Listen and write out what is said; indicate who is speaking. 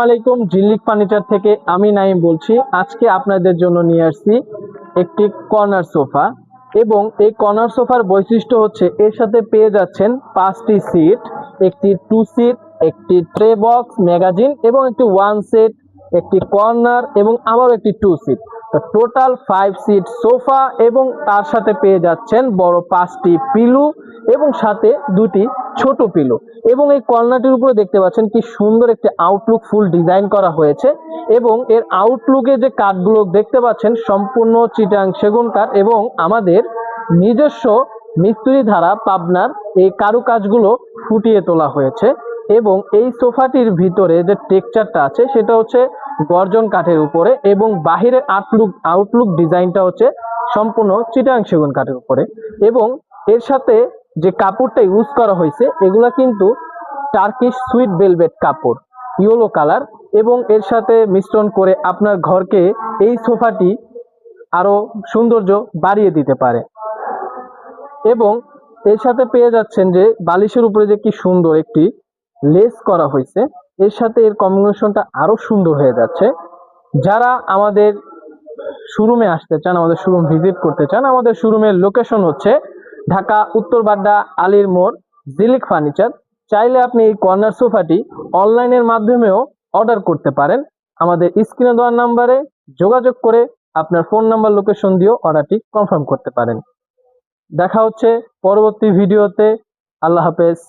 Speaker 1: আলাইকুম, ঝিলিক ফার্নিচার থেকে আমি নাইম বলছি। আজকে আপনাদের জন্য নিয়ে আসছি একটি কর্নার সোফা। এবং এই কর্নার সোফার বৈশিষ্ট্য হচ্ছে এর সাথে পেয়ে যাচ্ছেন 5টি সিট, একটি 2 সিট, একটি ট্রে বক্স, ম্যাগাজিন এবং একটি 1 সিট, একটি কর্নার এবং আবার একটি 2 সিট। টোটাল 5 সিট সোফা এবং তার সাথে পেয়ে যাচ্ছেন বড় 5টি পিলো এবং সাথে 2টি ছোট পিলো। এবং এই কর্নারটির উপরে দেখতে পাচ্ছেন কি সুন্দর একটি আউটলুক ফুল ডিজাইন করা হয়েছে। এবং এর আউটলুকে যে কাঠগুলো দেখতে পাচ্ছেন সম্পূর্ণ চিটাং সেগুন কাঠ এবং আমাদের নিজস্ব মিস্ত্রি ধারা পাবনার এই কারুকাজগুলো ফুটিয়ে তোলা হয়েছে। এবং এই সোফাটির ভিতরে যে টেক্সচারটা আছে সেটা হচ্ছে গর্জন কাঠের উপরে এবং বাহিরের আউটলুক ডিজাইনটা হচ্ছে সম্পূর্ণ চিটাং সেগুন কাঠের উপরে। এবং এর সাথে যে কাপড়টা ইউজ করা হয়েছে এগুলা কিন্তু টার্কিশ সুইট ভেলভেট কাপড়, ইয়েলো কালার। এবং এর সাথে মিশ্রণ করে আপনার ঘরকে এই সোফাটি আরো সৌন্দর্য বাড়িয়ে দিতে পারে। এবং এর সাথে পেয়ে যাচ্ছেন যে বালিশের উপরে যে কি সুন্দর একটি লেস করা হয়েছে, এর সাথে এর কম্বিনেশনটা আরো সুন্দর হয়ে যাচ্ছে। যারা আমাদের শোরুমে আসতে চান, আমাদের শোরুম ভিজিট করতে চান, আমাদের শোরুমের লোকেশন হচ্ছে ঢাকা উত্তর বাড্ডা আলীর মোড়, ঝিলিক ফার্নিচার। চাইলে আপনি এই কর্নার সোফাটি অনলাইনের মাধ্যমেও অর্ডার করতে পারেন। আমাদের স্ক্রিনে দেওয়ার নাম্বারে যোগাযোগ করে আপনার ফোন নাম্বার লোকেশন দিয়েও অর্ডারটি কনফার্ম করতে পারেন। দেখা হচ্ছে পরবর্তী ভিডিওতে। আল্লাহ হাফেজ।